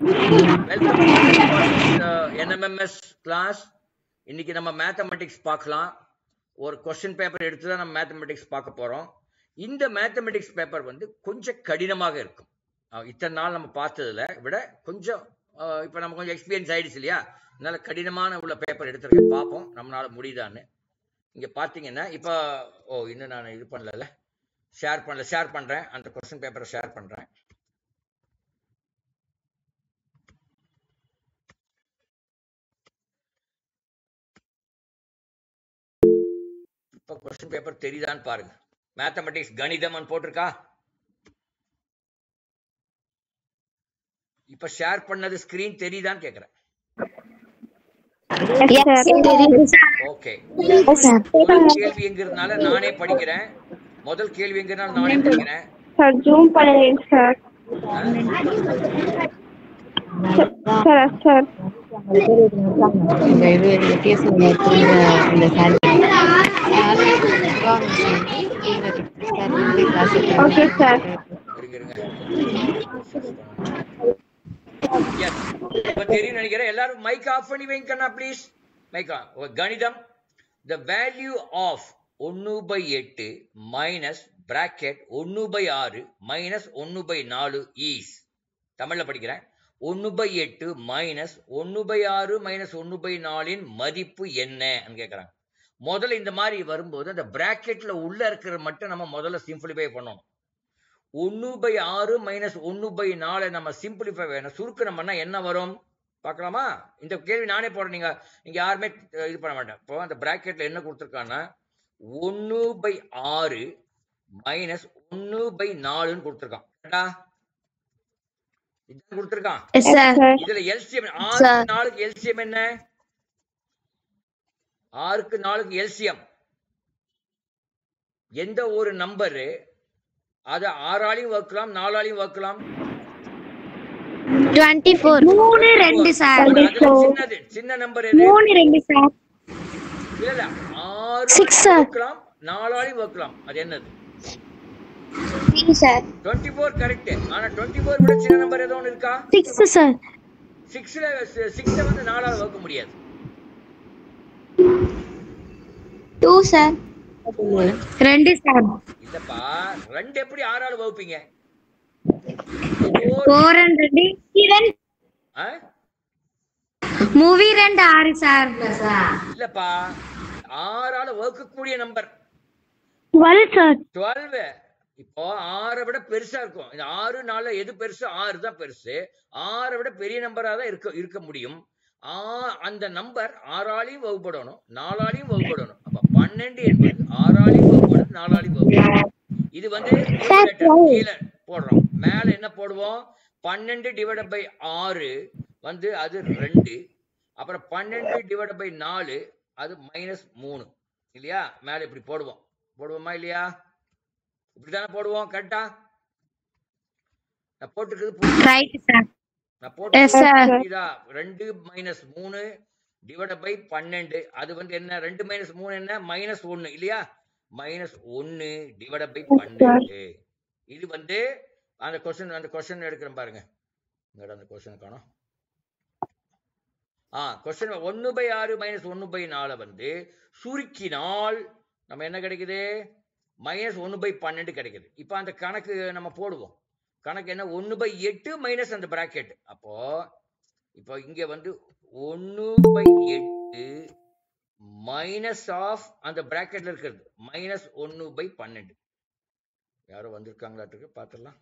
Welcome to NMMS class. இன்னைக்கு நம்ம mathematics பார்க்கலாம். ஒரு क्वेश्चन பேப்பர் எடுத்து தான் நம்ம மேத்தமெட்டிக்ஸ் பார்க்க போறோம். இந்த மேத்தமெட்டிக்ஸ் பேப்பர் வந்து கொஞ்சம் கடினமாக இருக்கும். இத்தனை நாள் நம்ம பார்த்ததுல விட கொஞ்சம் இப்போ நம்ம கொஞ்சம் எக்ஸ்பீரியன்ஸ் ஆயிடுச்சு இல்லையா, அதனால கடினமான உள்ள பேப்பர் எடுத்துருக்கேன். பார்ப்போம் நம்மளால முடியுதான்னு. இங்க பாத்தீங்கன்னா இப்போ இன்னும் நான் இது பண்ணல, ஷேர் பண்றேன். அந்த क्वेश्चन பேப்பரை ஷேர் பண்றேன். இப்போ क्वेश्चन பேப்பர் தெரியுதான்னு பாருங்க. மேத்தமெட்டிக்ஸ் கணிதம் போட்டிருக்கா? இப்ப ஷேர் பண்ணது ஸ்கிரீன் தெரியுதான்னு கேக்குறேன். ஓகே, கேள்வி எங்கிறதுனால நானே படிக்கிறேன். முதல் கேள்வி எங்கிறதுனால நானே படிக்கிறேன். சார் ஜூம் பண்ணுங்க சார். சார் இந்த இது கேஸ்ல இந்த சார் ஓகே சார். இப்ப தெரியும் நினைக்கிறேன். எல்லாரும் மைக் ஆஃப் பண்ணி வைங்கண்ணா ப்ளீஸ். Mike on. கணிதம். The value of 1/8 minus bracket 1/6 minus 1/4 is. தமிழ்ல படிக்கிறேன். 1/8 minus 1/6 minus 1/4 இன் மதிப்பு என்ன கேக்குறாங்க. முதல்ல இந்த மாதிரி வரும்போது அந்த பிராக்கெட்ல உள்ள இருக்கிற மட்டும் நம்ம முதல்ல சிம்பிளிஃபை பண்ணணும். 1/6 minus 1/4 நம்ம சிம்பிளிஃபை வேணும். சுருக்கம் பண்ணா என்ன வரும் பார்க்கலாமா? இந்த கேள்வி நானே போடுறேன், நீங்க யாருமே இது பண்ண மாட்டேன். இப்போ அந்த பிராக்கெட்ல என்ன கொடுத்துருக்காங்கன்னா 1/6 minus 1/4 கொடுத்துருக்கான். இதுதான் கொடுத்துருக்கான். இதுல எல்சிஎம் 6 எல்சிஎம் என்ன? 6 எல்சிஎம் எந்த ஒரு நம்பரு அது 6ஆலையும் வகுக்கலாம் 4ஆலையும் வகுக்கலாம். 24 3 2 சார். சின்னது சின்ன நம்பர் எது? 3 2 சார். இல்ல 6 வகுக்கலாம் 4ஆலையும் வகுக்கலாம். அது என்னது? 3 சார். 24 கரெக்ட். ஆனா 24 விட சின்ன நம்பர் ஏதோ ஒன்னு இருக்கா? 6 சார். 6 வந்து 4ஆல வகுக்க முடியாது. 2 சார். 2 சார். இல்லப்பா, 2 எப்படி 6ஆல வகுப்பீங்க? 4 and 2 2 மூவி 2 6 சார். இல்லப்பா, 6ஆல வகுக்கக்கூடிய நம்பர் 12 சார். 12. இப்போ 6 விட பெருசா இருக்கும். இந்த 6 4 எது பெருசு? 6 தான் பெருசு. 6 விட பெரிய நம்பரா தான் இருக்க முடியும். அந்த நம்பர் 6ஆலையும் வகுப்படணும் 4ஆலையும் வகுப்படணும். அப்ப 12 என்பது 6ஆலையும் வகுப்படணும் 4ஆலையும் வகுப்படணும். இது வந்து கீழே போடுறோம். மேல என்ன போடுவோம்? 12 டிவைடட் பை 6 வந்து அது 2. அப்புறம் 12 டிவைடட் பை 4 அது -3 இல்லையா? மேல இப்படி போடுவோமா இல்லையா? இப்படிதானே போடுவோம். கரெக்டா? நான் போட்டுக்கிறது ரைட் சார். நான் போட்டு 2 - 3 டிவைடட் பை 12 அது வந்து என்ன? 2 - 3 என்ன? -1 இல்லையா? -1 டிவைடட் பை 12. இது வந்து அந்த क्वेश्चन எடுக்கிறேன் பாருங்க. இங்கட அந்த क्वेश्चन காணோம். क्वेश्चन 1/6 - 1/4 வந்து சுருக்கினால் நம்ம என்ன கிடைக்குது? -1/12 கிடைக்குது. இப்போ அந்த கணக்கு நம்ம போடுவோம். கணக்கு என்ன? 1/8 மைனஸ் அந்த பிராக்கெட். அப்போ இப்போ இங்க வந்து 1/8 மைனஸ் ஆஃப் அந்த பிராக்கெட்ல இருக்கிறது -1/12. யாரோ வந்திருக்காங்களாட்டுக்கு, பாத்துடலாம்.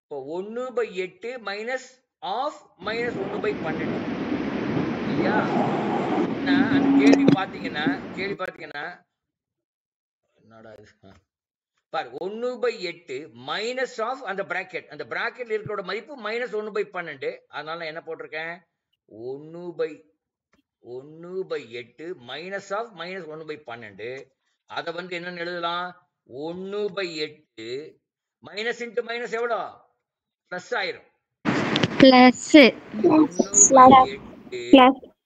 இப்போ 1/8 மைனஸ் ஆஃப் -1/12 இல்லையா? அந்த கேள்வி பாத்தீங்கன்னா என்னடா இது பாரு, 1/8 மைனஸ் ஆஃப் அந்த பிராக்கெட்ல இருக்கிற மதிப்பு -1/12. அதனால நான் என்ன போட்டிருக்கேன்? 1/8 மைனஸ் ஆஃப் -1/12. அதை வந்து என்னன்னு எழுதலாம்? 1/8 மைனஸ் இன்ட்டு மைனஸ் எவ்வளோ? பிளஸ் ஆயிரும். பிளஸ்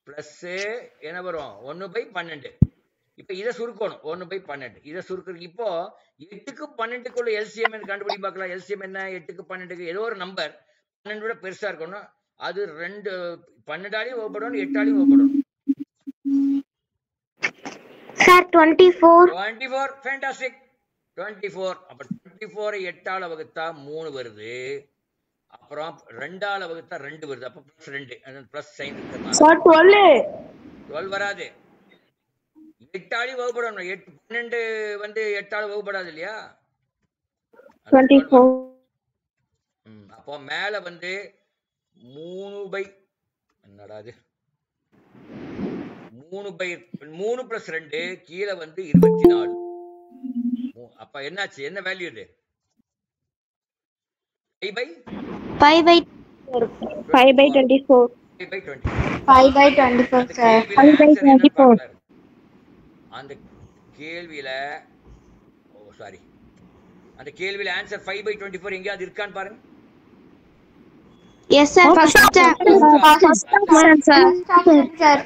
பிளஸ் என்ன வரும் 1/12. இப்ப இதை சுருக்கணும் 1/12. இதை சுருக்குறது இப்போ 8க்கு 12க்குள்ள எல்சிஎம் கண்டுபிடி பார்க்கலாம். எல்சிஎம் என்ன? 8க்கு 12க்கு ஏதோ ஒரு நம்பர் 12 விட பெருசா இருக்கணும். அது 2 12ஆலையும் வகுப்படணும் 8ஆலையும் வகுப்படணும். சார் 24. 24 ஃபேண்டாஸ்டிக். 24 அப்ப 24 8ஆல வகுத்தா 3 வருது. அப்புறம் 2ஆல வகுத்தா 2 வருது. அப்ப +2 பிளஸ் சைன் இருக்கு. சார் 12 வராது. 8ஆலையும் வகுப்படணும். 12 வந்து 8ஆல வகுப்படாது இல்லையா? 24. அப்போ மேல வந்து 3 என்னடா இது 3 + 2 கீழே வந்து 24. அப்ப என்னாச்சு? என்ன வேல்யூ இது? 5/24. 5/24 சார். 5/24. அந்த கேள்வியில சாரி அந்த கேள்வியில ஆன்சர் 5/24 எங்கயாவது இருக்கான்னு பாருங்க. Yes sir. First sir.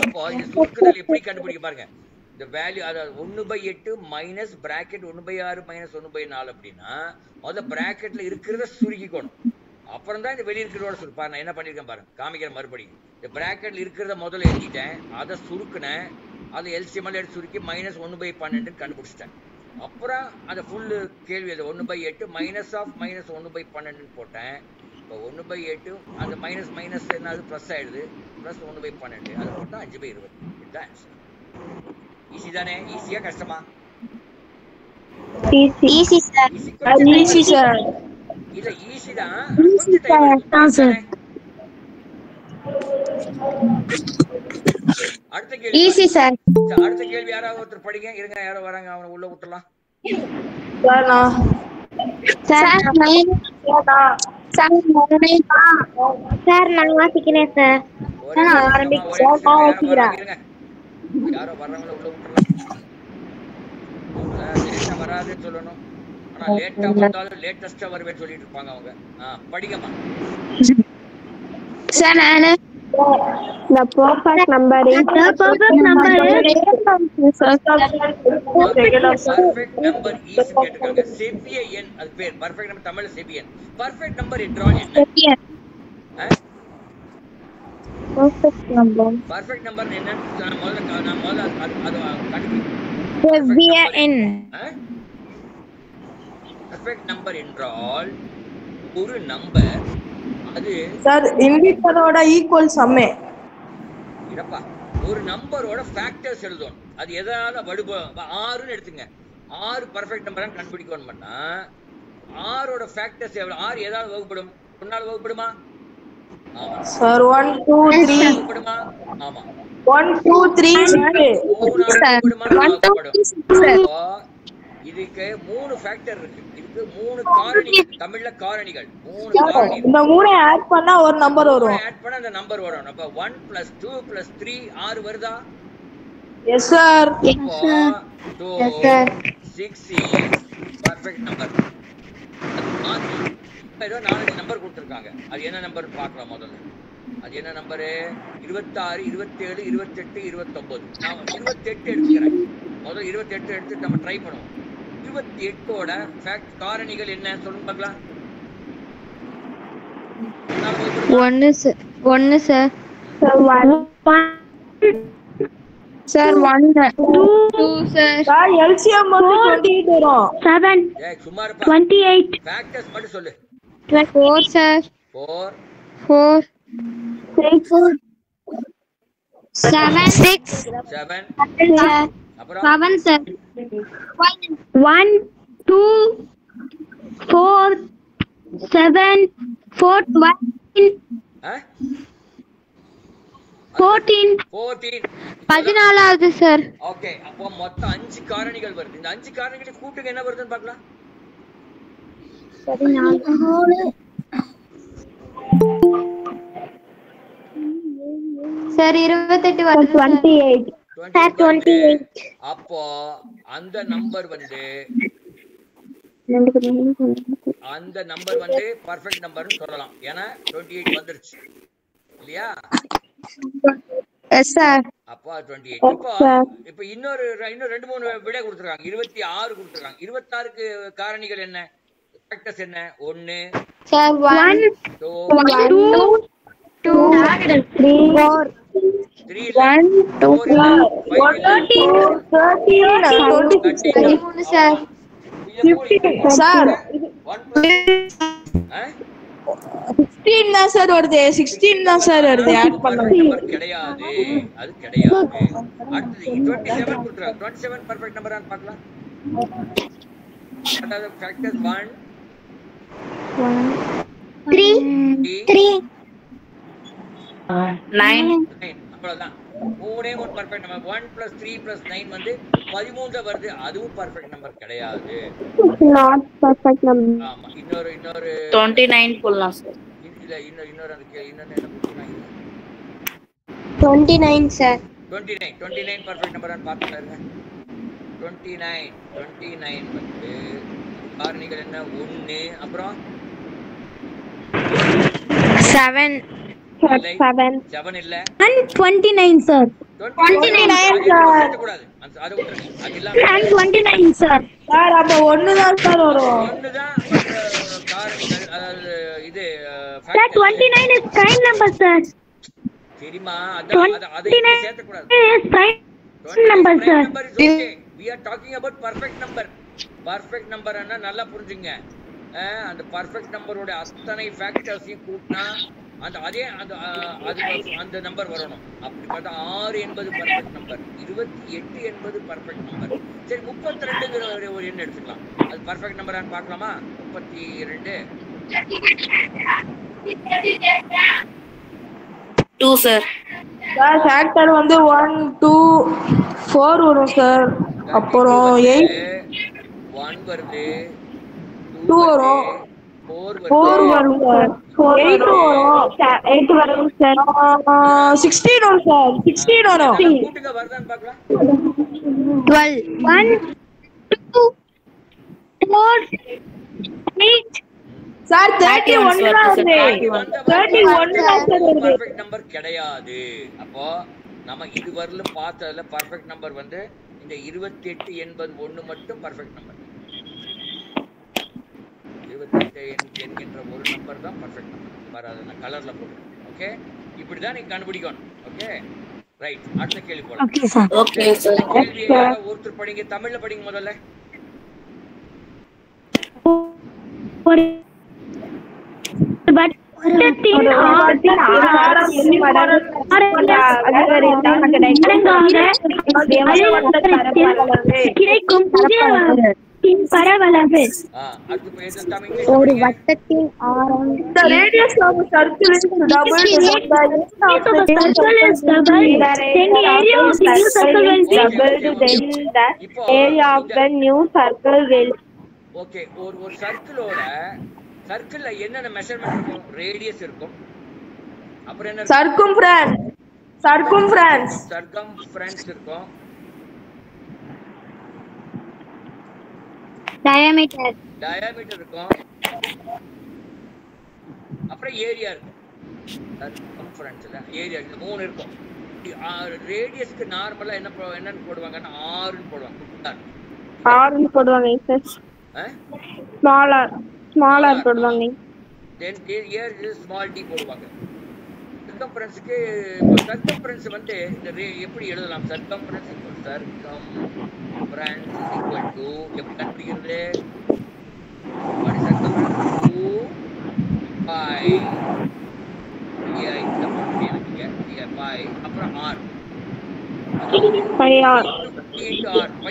அப்போ இந்த சுருக்குதல் எப்படி கண்டுபிடிக்க பாருங்க. இந்த வேல்யூ அதாவது 1/8 மைனஸ் பிராக்கெட் 1/6 மைனஸ் 1/4 அப்படின்னா முதல்ல பிராக்கெட்ல இருக்கிறத சுருக்கிக்கணும். அப்புறம் தான் இந்த வெளியே இருக்கிறதோட சுருப்பாரு. நான் என்ன பண்ணிருக்கேன் பாருங்க, காமிக்கிறேன் மறுபடியும். இந்த பிராக்கெட்ல இருக்கிறத முதல்ல எழுதிட்டேன், அதை சுருக்குனேன், அதை எல்சிஎம் எடுத்து சுருக்கி -1/12 கண்டுபிடிச்சிட்டேன். அப்புறம் அந்த ஃபுல்லு கேள்வி அது 1/8 மைனஸ் ஆஃப் -1/12 போட்டேன். இப்போ 1/8 அந்த மைனஸ் மைனஸ் என்னது ப்ளஸ் ஆயிடுது, ப்ளஸ் 1/12 அதை போட்டால் 5/20. இதுதான் ஆன்சர். ஈஸி தானே? ஈஸியா கஷ்டமா? Easy sir. Easy sir. இல்ல ஈஸி தான், கொஞ்சம் டைம் எடுக்கும். அடுத்த கேள்வி ஈஸி சார். அடுத்த கேள்வி யாராவது ஒருத்தர் படிங்க. இருங்க, யாரோ வராங்க, அவனை உள்ள விட்டுலாம். சார் நான் வாசிக்கிறேன் சார். யாரோ வர்றவங்கள உள்ள விட்டுலாம். லேட்டா வராதுன்னு சொல்லணும். ஆனா லேட்டா வந்தாலும் லேட்டஸ்டா வருவேன்னு சொல்லிட்டு இருப்பாங்க அவங்க. படிங்கம்மா. சார் நானு the perfect number is perfect number is கேட்காங்க. செபியன் அது பேர். perfect number தமிழ்ல செபியன். perfect number என்றால் என்ன? perfect number என்ன? நான் முதல்ல அது கண்டுபிடிக்கிறேன். செபியன். perfect number என்றால் ஒரு நம்பர் அது சார் இன்டிஜரோட ஈக்குவல் சம்மே. இல்லப்பா, ஒரு நம்பரோட ஃபேக்டர்ஸ் எழுதணும். அது எதனால வடுப 6ன்னு எடுத்துங்க. 6 பெர்ஃபெக்ட் நம்பரான்னு கண்டுபிடிக்கணும் பண்ணா 6ஓட ஃபேக்டர்ஸ் எவ்வளவு? 6 எதாவது வகுப்படும்? 1ஆல வகுப்படுமா? ஆமா சார் 1 2 3 வகுப்படுமா? ஆமா 1 2 3 வகுப்படுமா? இதுக்கு 3 ஃபேக்டர் இருக்கு. இதுக்கு 3 காரணிகள். தமிழ்ல காரணிகள் 3 காரணிகள். இந்த 3 ஆட் பண்ணா ஒரு நம்பர் வரும். ஆட் பண்ணா அந்த நம்பர் வரும். அப்ப 1 + 2 + 3 6 வருதா? Yes sir. Yes sir. 6 perfect number. அது மாதிரி இப்ப ஏதோ 4 நம்பர் கொடுத்திருக்காங்க. அது என்ன நம்பர் பார்க்கலாம் முதல்ல. அது என்ன நம்பர்? 26 27 28 29. நான் 28 எடுத்துக்கிறேன். முதல்ல 28 எடுத்து நம்ம ட்ரை பண்ணுவோம். 28ஓட ஃபேக்ட் காரணிகள் என்ன சொல்லுங்க பார்க்கலாம். 1 sir. 1 sir. Sir 1 2 sir. Sir LCM வந்து 28 வரும். 7 ஏய் சும்மா இருப்பா. 28 ஃபேக்டர்ஸ் மட்டும் சொல்லு. 4 சார். 4 4 6 7 6 7 அப்புறம் 7 சார். 1 2 4 7 4 14 14வது சார். ஓகே, அப்போ மொத்தம் 5 காரணிகள் வருது. இந்த 5 காரணிகளை கூட்டுங்க என்ன வருதுன்னு பார்க்கலாம். சார் 28 வருது. 28 சார் 28. அப்போ அந்த நம்பர் வந்து அந்த நம்பர் வந்து பர்ஃபெக்ட் நம்பர்னு சொல்லலாம். ஏன்னா 28 வந்துருச்சு இல்லையா? Yes sir. அப்போ 28. இப்போ இன்னும் 2-3 விடை கொடுத்துருக்காங்க. 26 கொடுத்துருக்காங்க. 26க்கு காரணிகள் என்ன? ஃபேக்டர்ஸ் என்ன? 1 சார் 1 2 2 3 4 3 1 2 13 சார். சார் 16 தான் சார் வருது. 16 தான் சார் வருது. ஆட் பண்ணுங்க. கிடையாது, அது கிடையாது. அடுத்து 27 கொடுத்துறாங்க. 27 பர்ஃபெக்ட் நம்பரான்னு பார்க்கலாம். what are the factors? 1 3 9 அவ்வளவுதான். மூணே ஒரு பர்ஃபெக்ட் நம்பர். 1 + 3 + 9 வந்து 13 வருது. அதுவும் பர்ஃபெக்ட் நம்பர் கிடையாது. Not perfect number. ஆமா. இன்னொரு 29 போடலாம் சார். இல்ல இன்னொரு அதுக்கு இன்னொன்னு என்ன கொடுத்தாங்க? 29 சார். 29 பர்ஃபெக்ட் நம்பரான்னு பார்த்துட்டாருங்க. 29 வந்து காரணிகள் என்ன? 1 அப்புறம் 7 இல்ல 29 சார். 29 சார். கூடாது. அது விட்டுருங்க. அது இல்லாம 29 சார். சார் அப்ப 1 தான் சார் வரும். 1 தான் காரணிகள். அதாவது இது sir 29 is prime number sir. சரிமா, அதை சேர்த்த கூடாது. is prime number sir. Number is okay. We are talking about perfect number. Perfect number என்ன நல்லா புரிஞ்சுங்க. அந்த பர்ஃபெக்ட் நம்பரோட அத்தனை ஃபேக்டர்ஸையும் கூட்டினா அந்த நம்பர் வரணும். அப்படி பார்த்தா 6 என்பது பர்ஃபெக்ட் நம்பர், 28 என்பது பர்ஃபெக்ட் நம்பர். சரி 32ங்கிற ஒரு எண் எடுத்துக்கலாம். அது பர்ஃபெக்ட் நம்பரான்னு பார்க்கலாமா? 32 2 சார். சார் ஃபேக்டர் வந்து 1 2 4 வரும் சார். அப்புறம் 8 1 வருது, 2 வரும், 4 வரும் சார், 8 வரும், 8 வரும் சார், 16 வரும் சார், 16 வரும். கூட்டுங்க வருதான்னு பார்க்கலாம். 12 1 2 4 8 சார் 31 தான் வருது. 31 தான் சார் வருது. பர்ஃபெக்ட் நம்பர் கிடையாது. அப்போ நம்ம இது வரலும் பார்த்ததுல பர்ஃபெக்ட் நம்பர் வந்து இந்த 28 என்பது 1 மட்டும் பர்ஃபெக்ட் நம்பர். 28 என்கின்ற ஒரு நம்பர் தான் பர்ஃபெக்ட் நம்பர். வராது, நான் கலர்ல போடுறேன். ஓகே, இப்படி தான் நீங்க கண்டுபிடிக்கணும். Okay right. அடுத்த கேள்வி போலாம். Okay sir. Okay sir. கேள்வி ஒருத்தர் படிங்க, தமிழ்ல படிங்க முதல்ல. but கிடைக்கும் பரவளவு ஒரு வட்டத்தின் ஆரம். The radius of a circle is double. The area of the new circle will. Okay, ஒரு சர்க்கிள்ல என்னென்ன மெஷர்மென்ட் இருக்கும்? ரேடியஸ் இருக்கும், அப்புறம் என்ன? Circumference இருக்கும், diameter இருக்கும், அப்புறம் ஏரியா இருக்கும். சர்க்கம்ஃபரன்ஸ்ல ஏரியா இந்த மூணு இருக்கும். ரேடியஸ்க்கு நார்மலா என்னன்னு போடுவாங்கன்னா 6 ன்னு போடுவாங்க. 6 ன்னு போடுவாங்க சார். ஸ்மாலர் போடுவாங்க. then here is small d போடுவாங்க. சர்க்கம்ஃபரன்ஸ்க்கு சர்க்கம்ஃபரன்ஸ் வந்து இந்த எப்படி எழுதலாம்? சர்க்கம்ஃபரன்ஸ் equal to எப்படி கண்டுபிடிக்கிறது? what is circumference? 2 pi இந்த போட்டு எனக்கு pi அப்புறம் r 2 pi r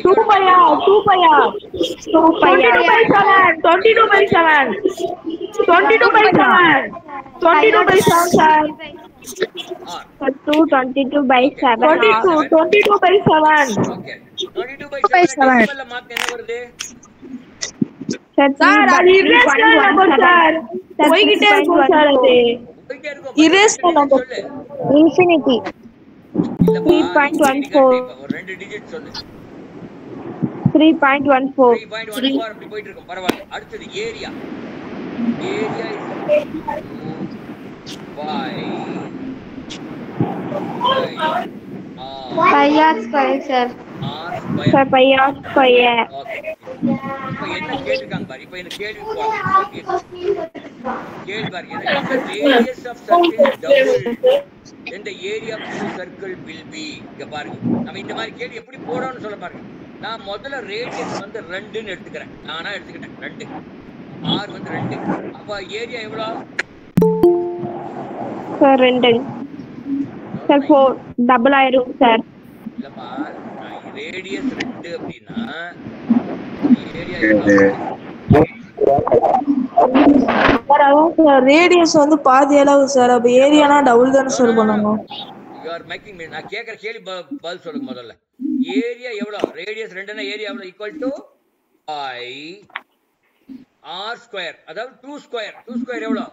22 by 7 okay 22 by 7 ல மார்க் என்ன வருது? சார் அது இரேஸ் நம்பர் சார். போய்கிட்டே இருக்கும் சார். அது இரேஸ் நம்பர் infinity 3.14 ஒரு ரெண்டு டிஜிட் சொல்லு. 3.14. 3.14 அப்படி போயிட்டு இருக்கும். பரவாயில்ல. அடுத்தது area. Area is Pi r square, sir. r Sir, square. pi r square. Okay. இப்போ என்ன கேட்டிருக்காங்க பாரு. இப்போ இந்த கேள்வி போலாம். கேள்வி பாரு. If the radius of circle is doubled, then the area of the circle will be. இங்க பாருங்க. நம்ம இந்த மாதிரி கேள்வி எப்படி போறோம்னு சொல்ல பாருங்க. நான் முதல்ல ரேடியஸ் வந்து 2ன்னு எடுத்துக்கிறேன். நானா எடுத்துக்கிட்டேன் 2. r வந்து 2. அப்ப ஏரியா எவ்வளவு? Sir, 2. Sir, 4. Double ஆயிரும், sir. இல்லப்பா, ரேடியஸ் 2 அப்படின்னா ஏரியா எவ்வளவு? ரேடியஸ் வந்து பாதி அளவு சார். அப்ப ஏரியானா டபுள் தானே சார் பண்ணணும். You are making me. நான் கேக்குற கேள்வி பதில் சொல்லுங்க முதல்ல. ஏரியா எவ்வளவு? ரேடியஸ் 2னா ஏரியா எவ்வளவு? Equal to pi r square. அதாவது 2 ஸ்கொயர். 2 ஸ்கொயர் எவ்வளவு?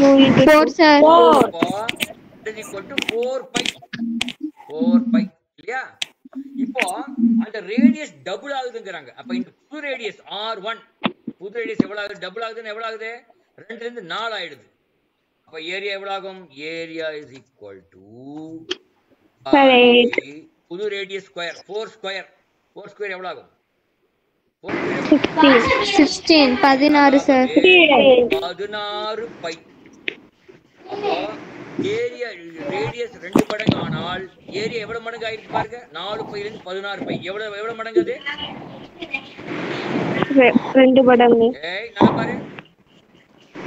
4, sir. It is equal to 4 pi. 4 pi. இல்லையா? இப்போ அந்த ரேடியஸ் டபுள் ஆகுதுங்கறாங்க. அப்ப இந்த புது ரேடியஸ் r1 புது ரேடியஸ் எவ்வளவு ஆகுது? டபுள் ஆகுதுன்னா எவ்வளவு ஆகுது? 2ல இருந்து 4 ஆயிடுது. அப்ப ஏரியா எவ்வளவு ஆகும்? ஏரியா இஸ் ஈக்குவல் டு புது ரேடியஸ் ஸ்கொயர் 4 ஸ்கொயர். 4 ஸ்கொயர் எவ்வளவு ஆகும்? 16 16 sir. 16 பை. அப்போ ஏரியா ரேடியஸ் 2 மடங்கு ஆனால் ஏரியா எவ்வளவு மடங்கு ஆயிருக்கு பாருங்க. 4 பைல இருந்து 16 பை. எவ்வளவு மடங்கு அது? 2 மடங்கு. ஏய் நல்லா பாரு.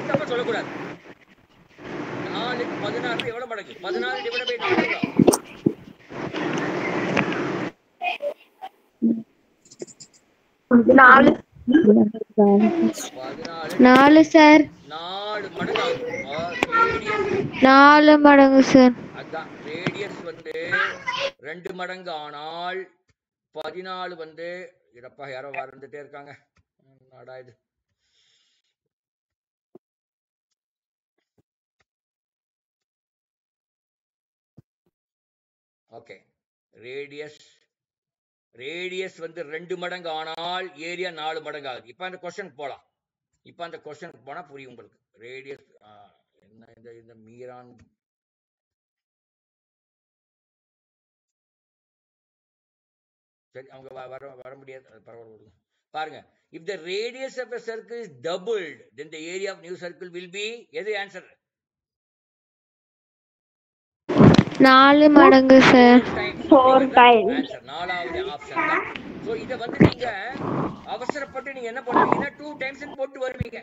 தப்பா சொல்ல கூடாது. 4 க்கு 16 எவ்வளவு மடங்கு? 16 டிவைட் பை 4 எவ்வளவு? 4 sir. 4 மடங்கு ஆகும். ரேடியஸ் 4 மடங்கு sir. அதான் ரேடியஸ் வந்து 2 மடங்கு ஆனால் 14 வந்து இதப்பா யாரோ வந்துட்டே இருக்காங்க. என்னடா இது? ஓகே. ரேடியஸ் வந்து 2 மடங்கு ஆனால் ஏரியா 4 மடங்கு ஆகுது. இப்போ அந்த क्वेश्चन போலாம். இப்போ அந்த क्वेश्चन போனா புரியும் உங்களுக்கு. ரேடியஸ் என்ன இந்த மீரான் சரி அவங்க வர முடியாது. பரவாயில்ல பாருங்க. If the radius of a circle is doubled, then the area of new circle will be. எது ஆன்சர்? 4 மடங்கு sir. 4 times. ஆன்சர் 4வது ஆப்ஷன் தான். சோ இத வந்து நீங்க அவசரப்பட்டு நீங்க என்ன பண்ணுவீங்கன்னா 2 டைம்ஸ் போட்டு வருவீங்க.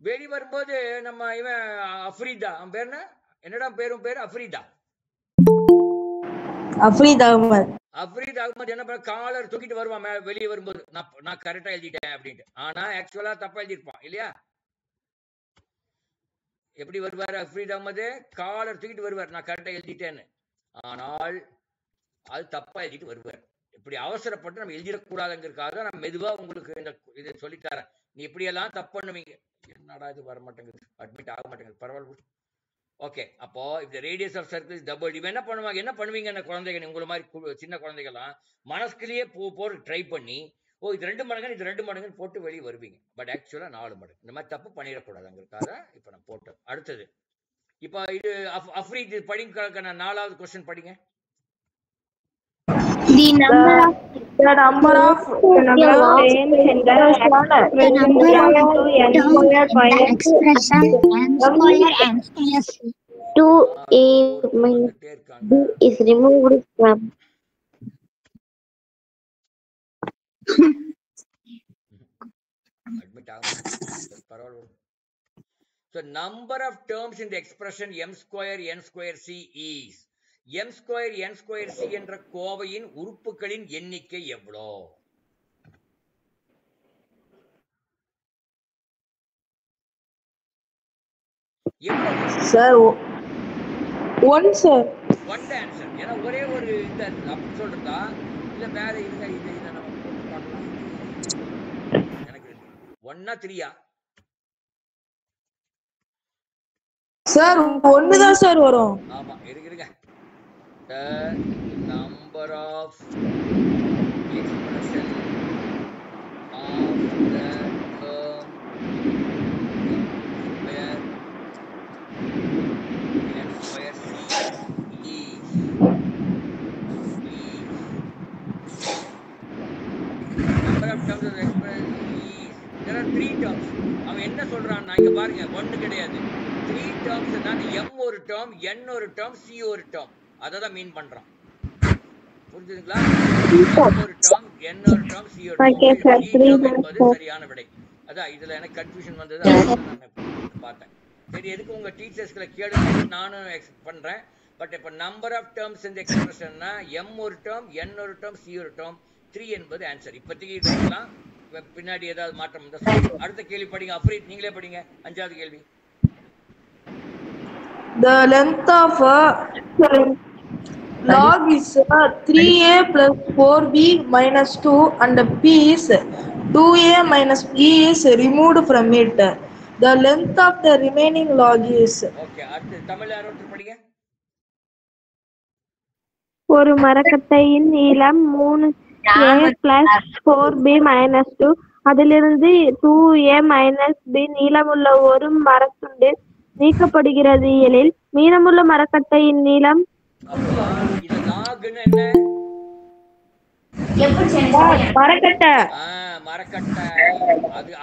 வெளி வரும்போது நம்ம இவன் அஃப்ரீதா அவன் பேர் என்னடா பேர் அஃப்ரீதா அஹ்மத் என்ன பண்ண காலர் தூக்கிட்டு வருவான் வெளியே வரும்போது. நான் கரெக்டா எழுதிட்டேன் அப்படின்ட்டு. ஆனா ஆக்சுவலா தப்பா எழுதிருப்பான் இல்லையா? எப்படி வருவாரு அஃப்ரீத் அஹ்மது? காலர் தூக்கிட்டு வருவார் நான் கரெக்டா எழுதிட்டேன்னு. ஆனால் அது தப்பா எழுதிட்டு வருவார். இப்படி அவசரப்பட்டு நம்ம எழுதிடக்கூடாதுங்கிறதுக்காக நான் மெதுவா உங்களுக்கு இதை சொல்லித்தரேன். நீ இப்படியெல்லாம் தப்பு பண்ணுவீங்க. என்னடா இது வர மாட்டேங்குது, அட்மிட் ஆக மாட்டேங்குது. பரவாயில்ல. ஓகே. அப்போ if the radius of circle is doubled, இவன் என்ன பண்ணுவீங்க அந்த குழந்தைங்க உங்களை மாதிரி சின்ன குழந்தைகள்லாம் மனசுக்குள்ளேயே போற ட்ரை பண்ணி இது 2 மடங்கு இது 2 மடங்குன்னு போட்டு வெளியே வருவீங்க. பட் ஆக்சுவலா 4 மடங்கு. இந்த மாதிரி தப்பு பண்ணிடக்கூடாதுங்கிறதுக்காக இப்ப நான் போட்டேன். அடுத்தது இப்ப இது அஃப்ரீத் படிங்க. 4வது क्वेश्चन படிங்க. The number of expression n square n plus 2a minus b is removed from So number of terms in the expression m square n square c is m square n square c என்ற கோவையின் உறுப்புகளின் எண்ணிக்கை எவ்வளோ? Sir 1 sir. 1 the answer. ஏன்னா ஒரே ஒரு இந்த அப்படி சொல்றதா இல்ல வேற இருங்க இத நம்ம போட்டு பார்க்கலாம். எனக்கு 1 3 சார் 1 தான் சார் வரும். ஆமா இருங்க the number of expression of the term n square c is number of terms of the expression is there are 3 terms. அவன் என்ன சொல்றான்னா இங்க பாருங்க ஒன்னு கிடையாது 3 terms தான் m ஒரு term n ஒரு term c ஒரு term அததான் மீன் பண்றான். புரிஞ்சுதுங்களா? m ஒரு term n ஒரு term c ஒரு term என்பது சரியான விடை. அதான் இதுல எனக்கு கன்ஃபியூஷன் வந்தது நான் பார்த்தேன். சரி எதுக்கு உங்க டீச்சர்ஸ்களை கேளுங்க நானும் எக்ஸ்பெக்ட் பண்றேன். பட் இப்ப நம்பர் ஆஃப் டேர்ம்ஸ் இந்த எக்ஸ்பிரஷன்னா m ஒரு term n ஒரு term c ஒரு term 3 என்பது ஆன்சர். இப்போதைக்கு இதெல்லாம் பின்னாடி ஏதாவது மாற்றம் இருந்தா சொல்லுங்க. அடுத்த கேள்வி படிங்க. அஃப்ரீத் நீங்களே படிங்க. 5வது கேள்வி. The length of a log is 3a plus 4b minus 2 and the piece 2a minus b is removed from it. The length of the remaining log is. Okay அடுத்து தமிழ் யாரோட்டு படிங்க. ஒரு மரக்கட்டையின் நீளம் 3a plus 4b minus 2 அதிலிருந்து 2a minus b நீளமுள்ள ஒரு மரத்துண்டு நீக்கப்படுகிறது எனில் மீதமுள்ள மரக்கட்டையின் நீளம் இது லாக்னா என்ன? மரக்கட்டை. மரக்கட்டை.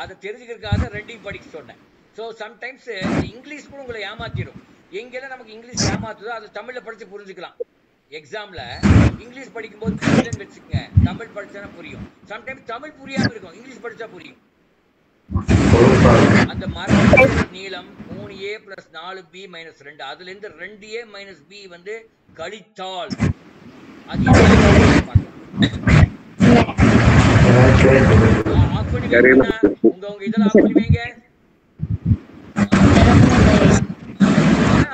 அது தெரிஞ்சுக்கிறதுக்காக ரெண்டையும் படிக்க சொன்னேன். ஸோ சம்டைம்ஸ் இங்கிலீஷ் கூட உங்களை ஏமாத்திடும். எங்கெல்லாம் நமக்கு இங்கிலீஷ் ஏமாத்துதோ அது தமிழ்ல படிச்சு புரிஞ்சுக்கலாம். எக்ஸாம்ல இங்கிலீஷ் படிக்கும்போது புரியலன்னு வச்சுக்கோங்க, தமிழ் படிச்சா புரியும். சம்டைம்ஸ் தமிழ் புரியாம இருக்கும், இங்கிலீஷ் படிச்சா புரியும். அந்த மரக்கட்டை நீளம் 3a plus 4b minus 2 அதுல இருந்து 2a minus b வந்து கழித்தால் அது ஆஃப் பண்ணி வைங்க. உங்க இதெல்லாம் ஆஃப் பண்ணி வைங்க.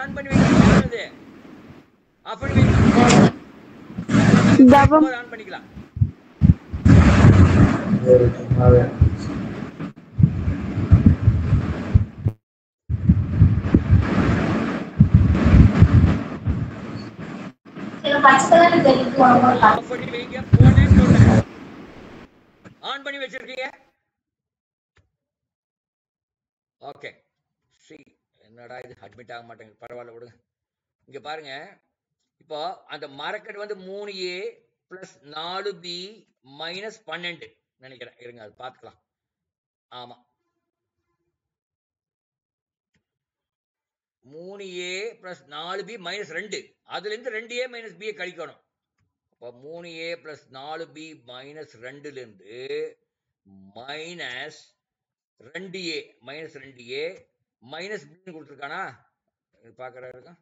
ஆன் பண்ணி வைங்க. ஆஃப் பண்ணி வைங்க. ஆன் பண்ணிக்கலாம். ஆன் பண்ணி வச்சிருக்கீங்க. ஓகே சி என்னடா இது அட்மிட் ஆக மாட்டேங்க. பரவாயில்ல விடுங்க. இங்க பாருங்க இப்போ அந்த மரக்கட்டை வந்து 3a plus 4b minus 12 நினைக்கிறேன். இருங்க அது பார்த்துக்கலாம். ஆமா 3a plus 4b minus 2 அதுல இருந்து 2a minus b கழிக்கணும். அப்ப 3a plus 4b minus 2ல இருந்து minus 2a minus 2a minus b கொடுத்திருக்கானா பாக்குறாருக்கா.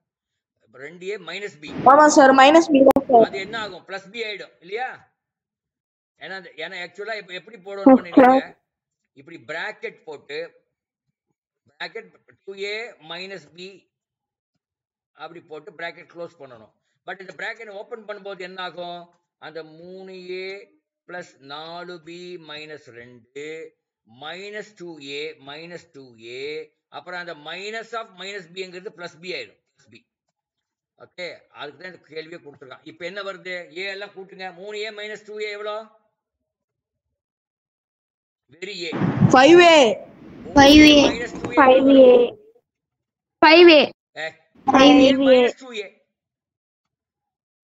2a minus b. ஆமா சார் minus b தான் சார். அது என்ன ஆகும்? plus b ஆயிடும் இல்லையா? ஏன்னா ஆக்சுவலா எப்படி போடணும் நினைக்கிறீங்க? இப்படி பிராக்கெட் போட்டு bracket 2a minus b அப்படி போட்டு bracket க்ளோஸ் பண்ணணும். பட் இந்த bracket ஓபன் பண்ணும்போது என்ன ஆகும்? அந்த 3a plus 4b minus 2 minus 2a minus 2a அப்புறம் அந்த minus of minus b ங்கிறது plus b ஆயிடும். plus b. ஓகே அதுக்கு தான் இந்த கேள்வியை கொடுத்துருக்கான். இப்போ என்ன வருது? a எல்லாம் கூட்டுங்க. 3a minus 2a எவ்வளோ? Very a 5a 5a 5a 5a 5a minus 2a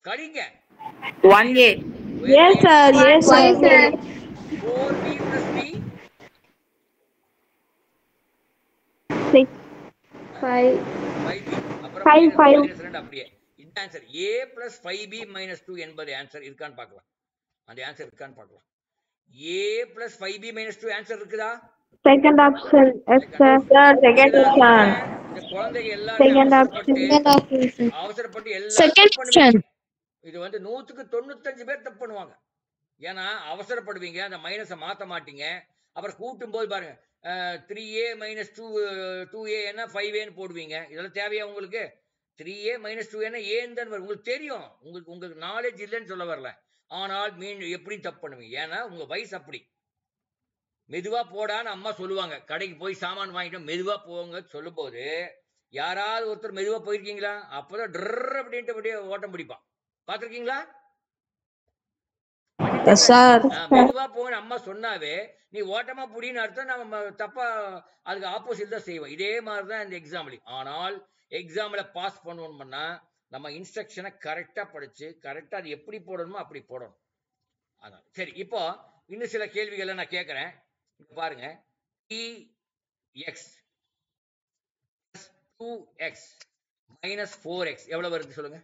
கழிங்க. 1a. yes sir yes sir 4b plus b 6 5 5b அப்புறம் 5 2 அப்படியே. இந்த answer a plus 5b minus 2 என்பது ஆன்சர் இருக்கான்னு பார்க்கலாம். அந்த ஆன்சர் இருக்கான்னு பார்க்கலாம். a plus 5b minus 2 answer இருக்குதா? second option yes sir second option. இந்த குழந்தைங்க second option எல்லாரும் அவசரப்பட்டு எல்லாம் பண்ணுவீங்க. இது வந்து 100க்கு 95 பேர் தப்பு பண்ணுவாங்க. ஏன்னா அவசரப்படுவீங்க, அந்த மைனஸை மாத்த மாட்டீங்க. அப்புறம் கூட்டும் போது பாருங்க 3a minus 2a என்ன 5a போடுவீங்க. இதெல்லாம் தேவையா உங்களுக்கு? 3a minus 2a ஏன்னு தான் வரும். உங்களுக்கு தெரியும், உங்களுக்கு நாலேஜ் இல்லைன்னு சொல்ல வரல. ஆனால் மீண்டும் எப்படி தப்பு பண்ணுவீங்க? ஏன்னா உங்க வயசு அப்படி. மெதுவா போடான்னு அம்மா சொல்லுவாங்க. கடைக்கு போய் சாமான் வாங்கிட்டோம் மெதுவா போங்க சொல்லும் போது யாராவது ஒருத்தர் மெதுவா போயிருக்கீங்களா? அப்பதான் ட்ர் அப்படின்ட்டு அப்படியே ஓட்டம் பிடிப்பான். பாத்திருக்கீங்களா? Yes, sir. மெதுவா போன அம்மா சொன்னாவே நீ ஓட்டமா புடின்னு அர்த்தம். நம்ம தப்பா அதுக்கு ஆப்போசிட் தான் செய்வோம். இதே மாதிரிதான் இந்த எக்ஸாம்லையும். ஆனால் எக்ஸாம்ல பாஸ் பண்ணணும்னா நம்ம இன்ஸ்ட்ரக்ஷனை கரெக்டா படிச்சு கரெக்டா அது எப்படி போடணுமோ அப்படி போடணும். அதான் சரி. இப்போ இன்னும் சில கேள்விகளை நான் கேட்கிறேன். பாருங்க. 3x plus 2x minus 4x எவ்வளவு வருது சொல்லுங்க.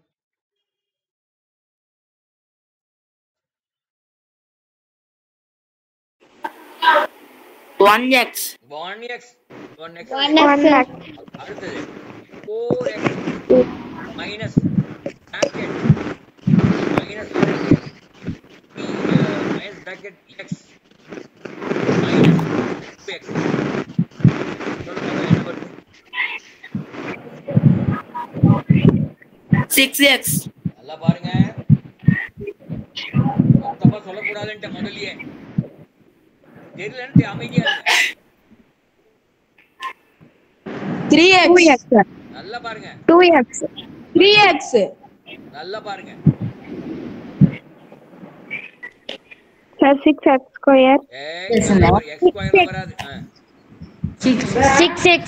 One x. 1x. அடுத்தது 4x minus bracket minus bracket x minus 2x. சொல்லுங்க என்ன வருது? 6x. நல்லா பாருங்க. தப்பா சொல்லக்கூடாதுன்ட்டு முதல்லயே தெரியலன்னு அமைதியா இருங்க. 3x. நல்லா பாருங்க. 2x. 3x. நல்லா பாருங்க. 6x square. x ஸ்கொயர் வராது. 6x.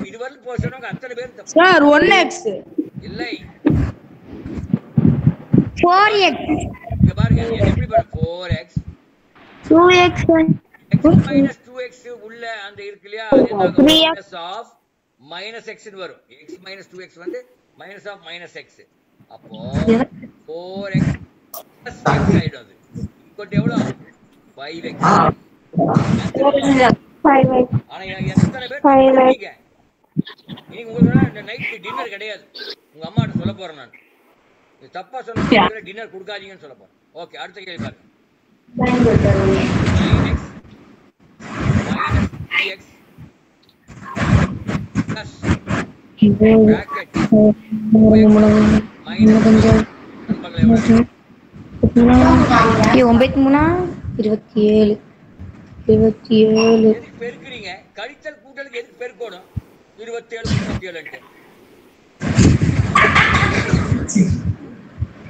இதுவரை போறவங்க அத்தனை பேர் தப்பு. Sir, 1x. இல்லை. 4x. இங்க பாருங்க. எப்படி பாருங்க 4x 2x. x minus 2x உள்ள அந்த இருக்கு இல்லையா? அது minus of minus x ன்னு வரும். x minus 2x வந்து minus of minus x. அப்போ 4x plus x ஆயிடும். அது இக்கோட் எவ்வளவு? 5x. 5x. ஆனா எத்தனை பேர் படிக்கிறீங்க? இன்னைக்கு உங்களுக்கு இந்த நைட் டின்னர் கிடையாது. உங்க அம்மாட்ட சொல்ல போறேன் நான். நீ தப்பா சொன்னா டின்னர் கொடுக்காதீங்கன்னு சொல்ல போறேன். ஓகே, அடுத்த கேள்வி பாருங்க. 9x minus 3x plus bracket minus 27. 27. 27. எதுக்கு பெருக்குறீங்க? கழித்தல் கூட்டலுக்கு எதுக்கு பெருக்கணும்? 27 37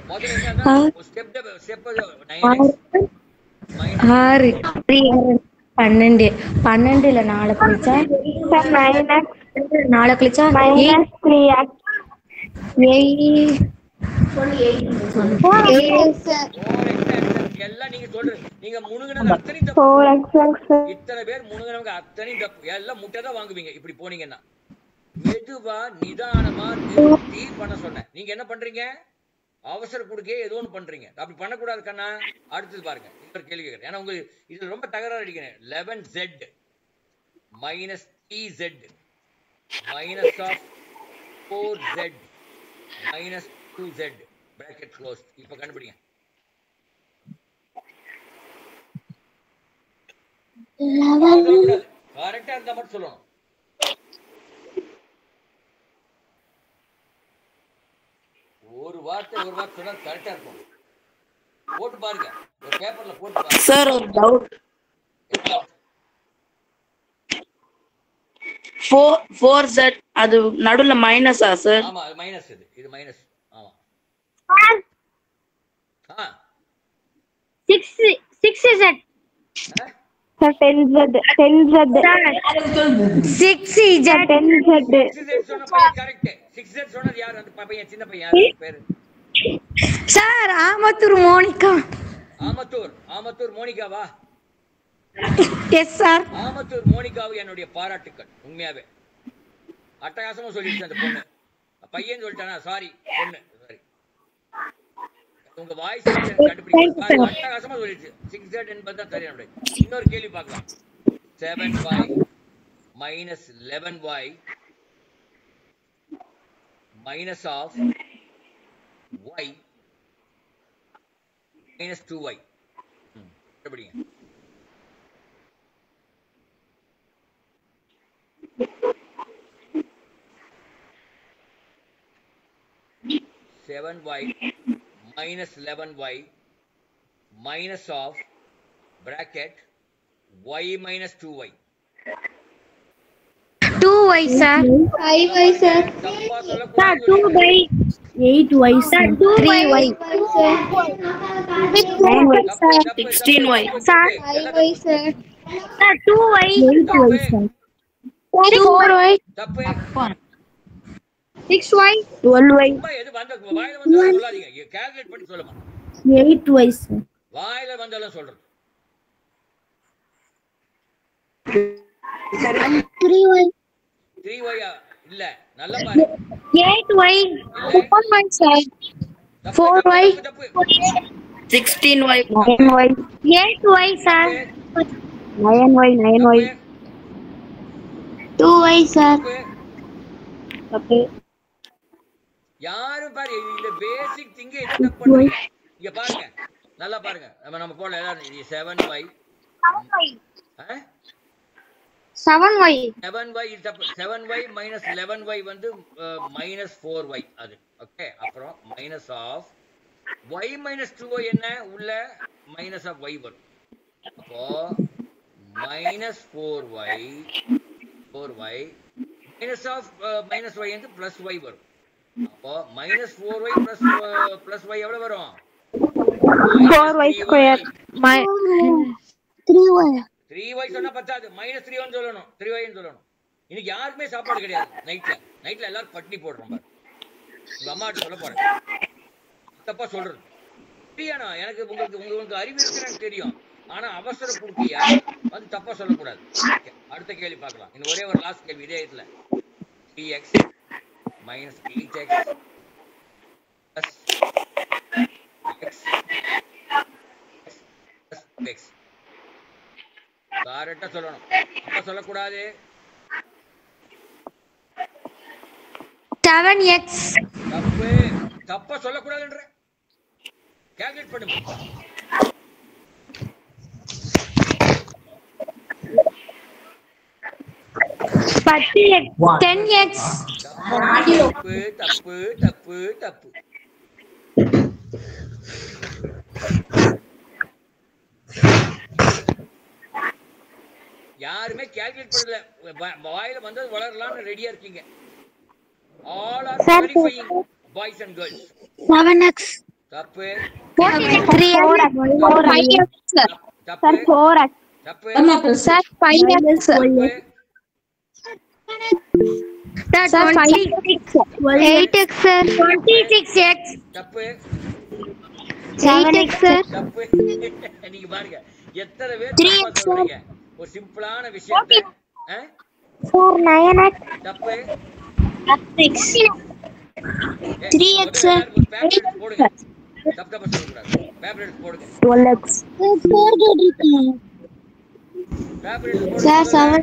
முதல்ல என்ன ஸ்டெப் 9x 6 12 12ல 4 கழிச்சா 9x 4 கழிச்சா minus 3x 8 எல்லாம் நீங்க சொல்றீங்க. நீங்க முணுகுனது அத்தனை தப்பு. இத்தனை பேர் முணுகுனவங்க அத்தனை தப்பு. எல்லாம் முட்டை தான் வாங்குவீங்க இப்படி போனீங்கன்னா. மெதுவா நிதானமா நிறுத்தி பண்ண சொன்னேன். நீங்க என்ன பண்றீங்க? அவசர கொடுக்கே ஏதோ ஒன்று பண்றீங்க. அப்படி பண்ணக்கூடாது கண்ணா. அடுத்தது பாருங்க. இன்னொரு கேள்வி கேட்கிறேன். ஏன்னா உங்களுக்கு இதுல ரொம்ப தகராறு அடிக்கிறேன். 11z minus 3z minus of 4z minus 2z bracket closed. இப்ப கண்டுபிடிங்க. கரெக்டா இருந்தா மட்டும் சொல்லணும். ஒரு வார்த்தை சொன்னா கரெக்டா இருக்கும். போட்டு பாருங்க. ஒரு பேப்பர்ல போட்டு பாருங்க. சார் ஒரு டவுட். 4z அது நடுவுல மைனஸா சார்? ஆமா, அது மைனஸ். இது மைனஸ். ஆமா. 6z 10z 6z 10z சொன்ன கரெக்ட். 6z சொன்னது யார்? அந்த பையன், சின்ன பையன். யார் பேரு? சார் ஆமத்தூர் மோனிகா. ஆமத்தூர் மோனிகாவா? Yes sir. ஆமத்தூர் மோனிகாவுக்கு என்னுடைய பாராட்டுக்கள். உண்மையாவே அட்டகாசமா சொல்லிடுச்சு அந்த பொண்ணு. பையன் சொல்லிட்டானா? சாரி பொண்ணு, சாரி. உங்க வாய்ஸ் கண்டுபிடிக்க அட்டகாசமா சொல்லிடுச்சு. 6z என்பதுதான் சரியான. இன்னொரு கேள்வி பார்க்கலாம். 7y minus 11y minus of y minus 2y. கண்டுபிடிங்க. 7y minus 11y minus of bracket y minus 2y. 2y sir. 5y sir. தப்பா Sir, சொல்லக்கூடாது 2y. 8y Sir, sir. 2y. 9y தப்பு sir. தப்பு 16y. Sir, 5y sir. Sir, 2y. 8y sir. 4y. தப்பு 6y. 12y. சும்மா எது வந்த வாயில வந்தாலும் சொல்லாதீங்க, கால்குலேட் பண்ணி சொல்லுமா. 8y sir. வாயில வந்தாலும் சொல்றது. 3y. 3y இல்ல, நல்ல பாரு. 8y. 4y sir. தப்பு, 4y. தப்பு, தப்பு. 16y. 9y. 8y sir. 9y. 9y. 2y sir. தப்பு. யாரும் பாரு, இந்த பேசிக் திங்க எது தப்பு பண்றீங்க? இங்க பாருங்க, நல்லா பாருங்க. நம்ம போல 7y 7y. 7y இது தப்பு. 7y minus 11y வந்து minus 4y அது. ஓகே, அப்புறம் minus of y minus 2y என்ன? உள்ள minus of y வரும். அப்போ minus 4y minus of minus y வந்து plus y வரும். அப்போ minus 4y plus y எவ்வளவு வரும்? 4y square. 3y. 3y சொன்னா பத்தாது, minus 3y சொல்லணும். 3y சொல்லணும். இன்னைக்கு யாருக்குமே சாப்பாடு கிடையாது. நைட்ல எல்லாரும் பட்டினி போடுறோம் பாரு. உங்க அம்மாட்ட சொல்ல போறேன், தப்பா சொல்றது சரியானா? எனக்கு உங்களுக்கு அறிவு இருக்குன்னு எனக்கு தெரியும், ஆனா அவசர குடுக்கியா வந்து தப்பா சொல்லக்கூடாது. அடுத்த கேள்வி பார்க்கலாம். இன்னும் ஒரே ஒரு லாஸ்ட் கேள்வி இதே இதுல. 3x minus 8x plus x plus x. கரெக்டா சொல்லணும், அப்ப சொல்லக்கூடாது. 7x. தப்பு, தப்பா சொல்லக்கூடாதுன்ற. கால்குலேட் பண்ணுங்க. 10x. தப்பு தப்பு தப்பு தப்பு. யாருமே கால்குலேட் பண்ணல, வாயில வந்தது வளரலாம்னு ரெடியா இருக்கீங்க. All are verifying, boys and girls. 7x. தப்பு 3x. 5x sir. தப்பு 4x. தப்பு Sir, 5x sir. Sir, 5x. 8x sir. 26x. தப்பு 7x sir. தப்பு. நீங்க பாருங்க எத்தனை பேர் தப்பா சொல்றீங்க. ஒரு சிம்பிளான விஷயத்தை. Sir, 9x. தப்பு 3x sir. போடுங்க. தப்பா சொல்லக்கூடாது. பேப்பர் எடுத்து போடுங்க. 12x. 4x. பேப்பர் எடுத்து போடுங்க. Sir, 7.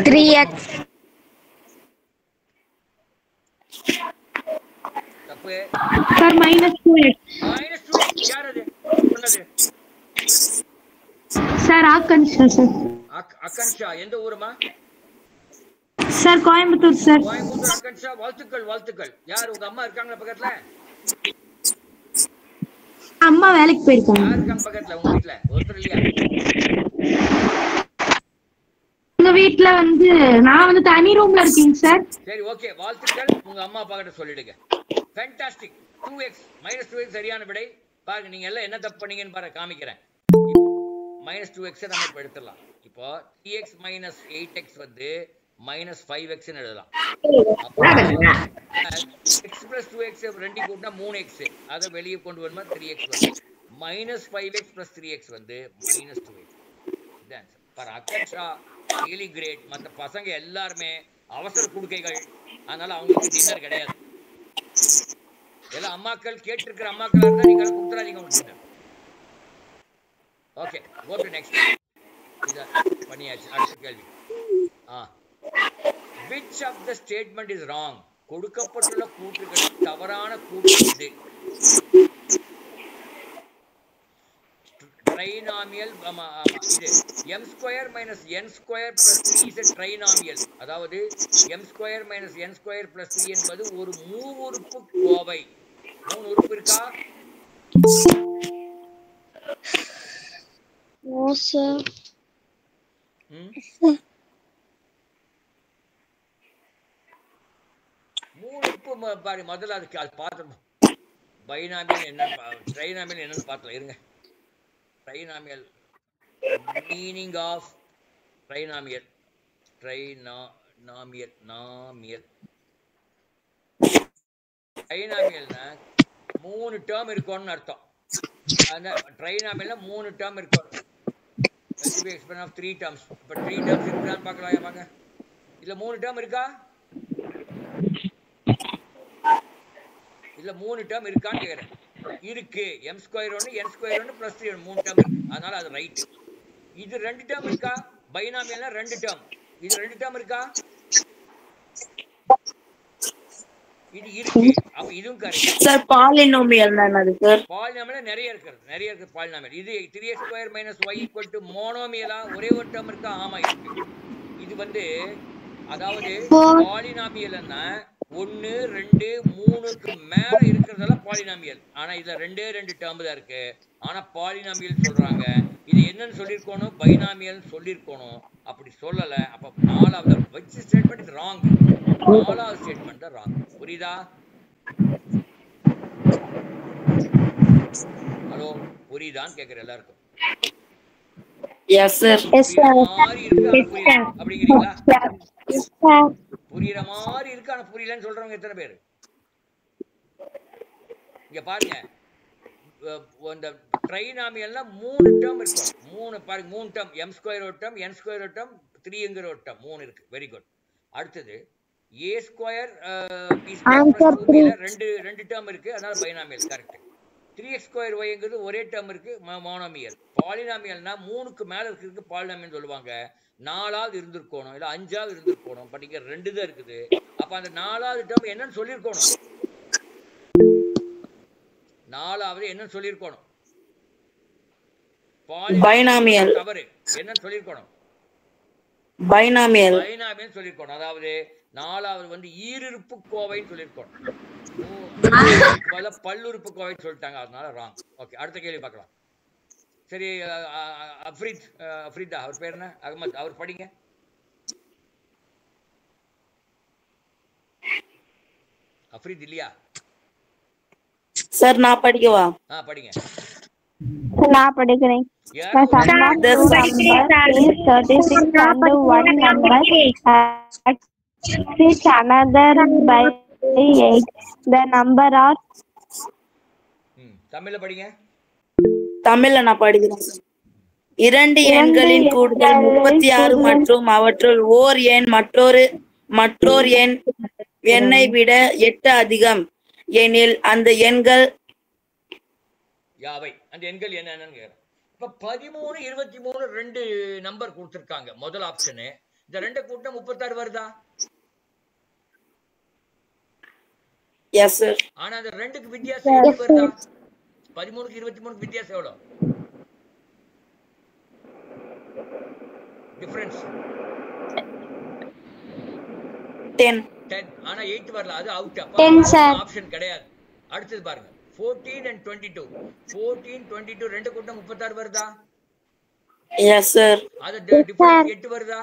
3x. தப்பு. Sir, -2x. -2 யார் அது சொன்னது? Sir, Akansha sir. அக்கன்ஷா எந்த ஊருமா? Sir, Coimbatore sir. கோயம்புத்தூர் அக்கன்ஷா, வாழ்த்துக்கள் வாழ்த்துக்கள். யார் உங்க அம்மா இருக்காங்களா பக்கத்துல? அம்மா வேலைக்கு போயிருக்காங்க. யார் இருக்காங்க பக்கத்துல உங்க வீட்ல? ஒருத்தர் இல்லையா? எங்க வீட்ல வந்து நான் வந்து தனி ரூம்ல இருக்கேன் சார். சரி ஓகே, வாழ்த்துக்கள். உங்க அம்மா அப்பா கிட்ட சொல்லிடுங்க. ஃபேண்டாஸ்டிக். 2x -2x சரியான விடை. பாருங்க நீங்க எல்லாம் என்ன தப்பு பண்ணீங்கன்னு பாருங்க, காமிக்கிறேன். -2x நம்ம இப்ப எடுத்துடலாம். இப்போ 3x - 8x வந்து -5x ன்னு எழுதலாம். அப்போ x + 2x ரெண்டி கூட்டினா 3x, அதை வெளியே கொண்டு வருமா 3x வந்து -5x + 3x வந்து -2x. இது ஆன்சர். பாரு அக்கன்ஷா ரியலி கிரேட். மற்ற பசங்க எல்லாருமே அவசர குடுக்கைகள், அதனால அவங்களுக்கு டின்னர் கிடையாது. எல்லாம் அம்மாக்கள் கேட்டிருக்கிற அம்மாக்கள் இருந்தா நீங்க கொடுத்துறாதீங்க உங்களுக்கு dinner. Okay, go to next. இத பண்ணியாச்சு. அடுத்த கேள்வி. which of the statement is wrong? கொடுக்கப்பட்டுள்ள கூற்றுகளில் தவறான கூற்று எது? ட்ரைனாமியல். இது m² - n² + 3 is a trinomial. அதாவது m² - n² + 3 என்பது ஒரு மூவுறுப்பு கோவை. 3 உறுப்பு இருக்கா? sir. ம்? மூணுக்கு பாரு முதல்ல அதுக்கு அது பார்த்தோம். பைனாமியல் என்னன்னு ட்ரைனாமியல் என்னன்னு பார்த்தலாம் இருங்க. ட்ரைனாமியல் மீனிங் ஆஃப் ட்ரைனாமியல் ட்ரைனாமியல்னா 3 டேர்ம் இருக்கும்னு அர்த்தம். அந்த ட்ரைனாமியல்ல 3 டேர்ம் இருக்கும். Expand of 3 terms. இப்போ 3 டேர்ம்ஸ் இருக்கான்னு பார்க்கலாம் வாங்க. இதுல 3 டேர்ம் இருக்கா? இதுல 3 டேர்ம் இருக்கான்னு கேக்குறேன். இருக்கு. m² 1 n² 1 + 3 3 டேர்ம் இருக்கு. அதனால அது ரைட். இது 2 டேர்ம் இருக்கா? பைனாமியல்னா 2 டேர்ம். இது 2 டேர்ம் இருக்கா? இது இருக்கு. அப்ப இதுவும் கரெக்ட். சார் பாலினோமியல் தான அது சார்? பாலினாமியல் நிறைய இருக்கு பாலினாமியல். இது 3x² - y = மோனோமியலா? ஒரே ஒரு டேர்ம் இருக்கா? ஆமா இருக்கு. இது வந்து அதாவது பாலினாமியல்னா 1 2 3க்கு மேல இருக்கிறதெல்லாம் பாலினாமியல். ஆனா இதுல 2 டேர்ம் தான் இருக்கு. ஆனா பாலினாமியல் சொல்றாங்க. இது என்னன்னு சொல்லிருக்கணும்? பைனாமியல் சொல்லிருக்கணும். அப்படி சொல்லல. அப்ப 4வது which statement is wrong. 4வது ஸ்டேட்மெண்ட் தான் wrong. புரியுதா? ஹலோ புரியுதான்னு கேக்குற எல்லாருக்கும். Yes sir. மாதிரி இருக்கு அப்படிங்கிறீங்களா? புரியுற மாதிரி இருக்கு ஆனா புரியலன்னு சொல்றவங்க எத்தனை பேர்? இங்க பாருங்க. இந்த ட்ரைனாமியல்னா 3 டேர்ம் இருக்கும். 3 பாருங்க 3 டேர்ம் m² ஒரு டேர்ம் n² ஒரு டேர்ம் 3ங்கிற ஒரு டேர்ம் 3 இருக்கு. Very good. அடுத்தது a² b² ரெண்டு டேர்ம் இருக்கு. அதனால பைனாமியல் கரெக்ட். 3x² yங்கிறது ஒரே டேர்ம் இருக்கு. மோனோமியல். பாலினாமியல்னா 3க்கு மேல இருக்கிறதுக்கு பாலினாமியல் சொல்லுவாங்க. 4வது இருந்திருக்கணும் இல்ல 5வது இருந்திருக்கணும். பட் இங்க 2 தான் இருக்குது. அப்ப அந்த 4வது டேர்ம் என்னன்னு சொல்லிருக்கணும்? 4வது என்னன்னு சொல்லிருக்கணும்? பைனாமியல். தவறு. என்னன்னு சொல்லிருக்கணும்? பைனாமியல் சொல்லிருக்கணும். அதாவது 4வது வந்து ஈருறுப்பு கோவைன்னு சொல்லிருக்கணும். பல்லுறுப்பு கோவைன்னு சொல்லிட்டாங்க. அதனால ராங். ஓகே அடுத்த கேள்வி பார்க்கலாம். சரி அஃப்ரீதா அவர் பேர் என்ன? அகமத் அவர் படிங்க. அஃப்ரீத் இல்லையா? சார் நான் படிக்கவா? படிங்க. நான் படிக்கிறேன். The sum of two numbers is 36 and one number is another by 8. The number are தமிழ்ல படிங்க. தமிழ்ல நான் படிக்கிறேன். 2 எண்களின் கூடுதல் 36 மற்றும் அவற்றுள் ஓர் எண் மற்றொரு எண்ணை விட 8 அதிகம் எனில் அந்த எண்கள் யாவை? அந்த எண்கள் என்னன்னு கேக்குறேன். இப்ப 13 23 2 நம்பர் கொடுத்திருக்காங்க. முதல் ஆப்ஷன். இந்த 2 கூட்டினா 36 வருதா? Yes sir. ஆனா அந்த 2க்கு வித்தியாசம் எவ்வளவு வருதா? 13க்கு 23க்கு வித்தியாசம் எவ்வளவு? டிஃபரன்ஸ் 10. ஆனா 8 வரல. அது அவுட். ஆப்ஷன் கிடையாது. அடுத்து பாருங்க 14 and 22. 14 22 ரெண்டு கூட்டினா 36 வருதா? Yes sir. அது டிஃபரன்ஸ் 8 வருதா?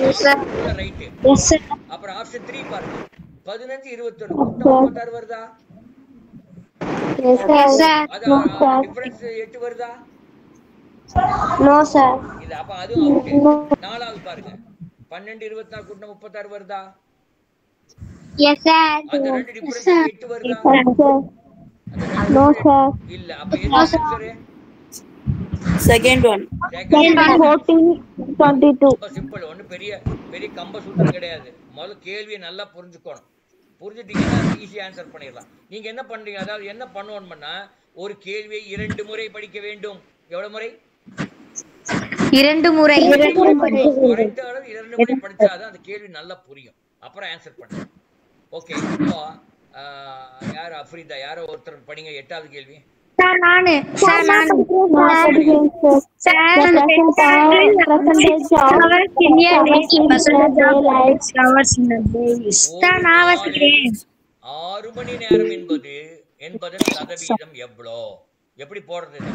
yes sir. Right. Yes sir. அப்புறம் ஆப்ஷன் 3 பாருங்க 15 21 கூட்டினா 36 வருதா? Yes sir. அது டிஃபரன்ஸ் 8 வருதா? No sir. இல்ல. அப்ப அது அவுட். நாலாவது பாருங்க 12 24 கூட்டினா 36 வருதா? Yes sir. அந்த ரெண்டு டிஃபரன்ஸ் 8 வருதா? No sir. இல்ல. அப்ப என்ன ஆன்சர்? Second one. 14 22. ரொம்ப சிம்பிள். ஒண்ணு பெரிய கம்ப சூத்திரம் கிடையாது. முதல்ல கேள்வியை நல்லா புரிஞ்சுக்கணும். புரிஞ்சுட்டீங்கன்னா ஈஸி ஆன்சர் பண்ணிடலாம். நீங்க என்ன பண்றீங்க? அதாவது என்ன பண்ணணும்னா ஒரு கேள்வியை 2 முறை படிக்க வேண்டும். எவ்வளவு முறை? 2 முறை. குறைந்த அளவு 2 முறை படிச்சாதான் அந்த கேள்வி நல்லா புரியும். அப்புறம் ஆன்சர் பண்ணுங்க. ஓகே. இப்போ யார் அஃப்ரீதா யாரோ ஒருத்தர் படிங்க 8வது கேள்வி. சார் நானு சார் நான் வாசிக்கிறேன். 6 மணி நேரம் என்பதன் சதவீதம் எவ்வளோ? எப்படி போடுறது இது?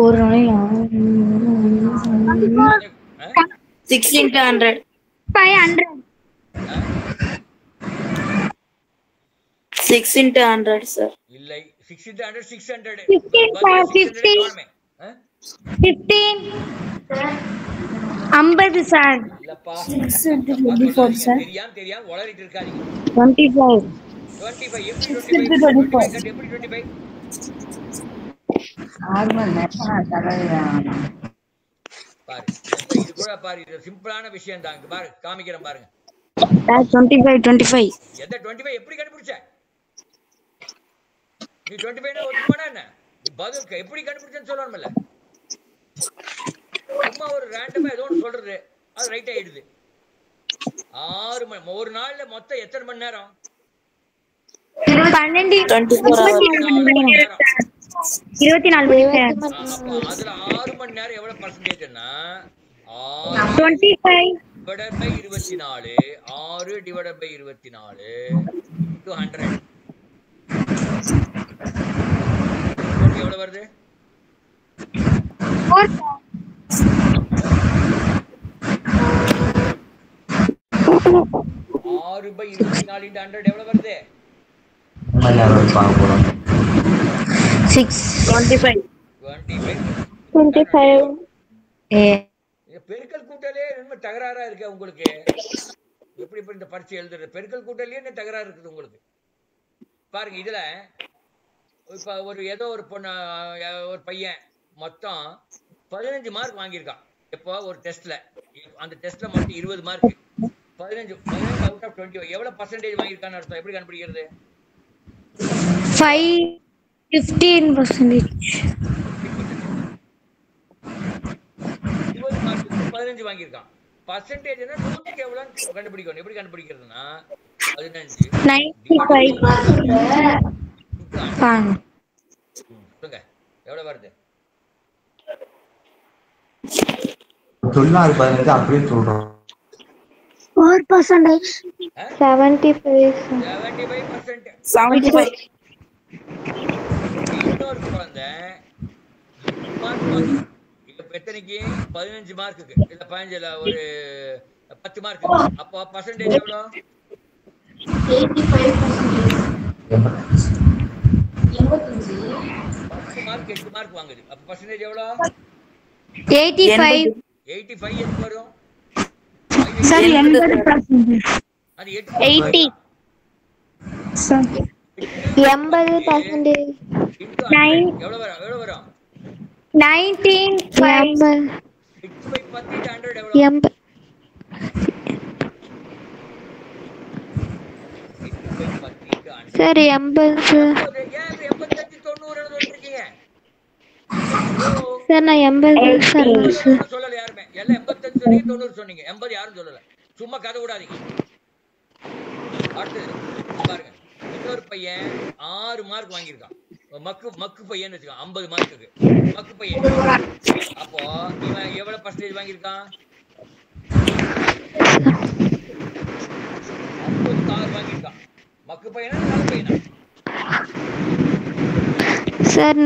ஒரு நாளைக்கு 6 into 100. 500. 6 into 100, sir. இல்லை 6 into 100 600 15, பதில் 50. 600 காணுமே. 15. 50 சார். இல்லப்பா 24 சார். தெரியாம உளறிட்டு இருக்காதீங்க. 25. 25 எப்படி 25 கட்டு எப்படி 25 பாரு இது கூட பாரு இது சிம்பிளான விஷயம் தான். இங்க பாரு காமிக்கிறேன் பாருங்க. 25. எந்த 25 எப்படி கண்டுபிடிச்ச? நீ 25 ஒத்துமானா என்ன? நீ பதில் எப்படி கண்டுபிடிச்சன்னு சொல்லணும்ல. சும்மா ஒரு ரேண்டமா ஏதோ ஒன்று சொல்றது அது ரைட் ஆயிடுது. 6 மணி ஒரு நாள்ல மொத்தம் எத்தனை மணி நேரம்? 12. 24 மணி சார். அப்ப அதுல 6 மணி நேரம் எவ்வளவு பர்சன்டேஜ்னா 25. divided by 24 6 divided by 24 into 100 எவ்வளவு வருது? 4. 6 by 24 into 100 எவ்வளவு வருது? 6. 25. 25. பெருக்கல் கூட்டலே ரொம்ப தகராறா இருக்கு உங்களுக்கு. எப்படி இப்ப இந்த பரீட்சை எழுதுறது பெருக்கல் கூட்டலே என்ன தகராறு இருக்குது உங்களுக்கு? பாருங்க இதுல இப்ப ஒரு ஏதோ ஒரு பொண்ணு ஒரு பையன் மொத்தம் 15 மார்க் வாங்கியிருக்கான். இப்போ ஒரு டெஸ்ட்ல அந்த டெஸ்ட்ல மொத்தம் 20 மார்க் 15 out of 20 எவ்வளவு பர்சன்டேஜ் வாங்கியிருக்கான்னு அர்த்தம் எப்படி கண்டுபிடிக்கிறது? 15%. 20 மார்க்கு 15 வாங்கியிருக்கான். பர்சன்டேஜ்னா 100க்கு எவ்வளவு கண்டுபிடிக்கணும். எப்படி கண்டுபிடிக்கிறதுனா 15 95. சொல்லுங்க எவ்வளவு வருது? சொன்னா அது 15 அப்படியே சொல்றோம். 4%. 75. 75%. 75. இன்னொரு குழந்தை எத்தனைக்கு 15 மார்க்குக்கு இல்ல 15 ஒரு 10 மார்க் அப்போ பர்சன்டேஜ் எவ்வளவு? 10 மார்க் 8 மார்க் வாங்குது. அப்ப பர்சன்டேஜ் எவ்வளவு? 85. 85 எதுக்கு வரும்? சார் 80%. அது 80. சார் 80%. எவ்வளவு வரும்? 19. 100 எவ்வளவு? Sir 80 sir. ஏன் 85 90 சொல்றீங்க? சார் நான் 80 சார். சொல்லல யாருமே. எல்லாம் 85 சொன்னீங்க 90 சொன்னீங்க. 80 யாரும் சொல்லல. சும்மா கதை விடாதீங்க. அடுத்து பாருங்க. இன்னொரு பையன் 6 மார்க் வாங்கியிருக்கான். மக்கு பையன் வச்சுக்கான் 50 மார்க்குக்கு மக்கு பையன். அப்போ இவன் எவ்வளவு பர்சன்டேஜ் வாங்கியிருக்கான்? 56 வாங்கியிருக்கான். மக்கு பையனா நல்ல பையனா? Sir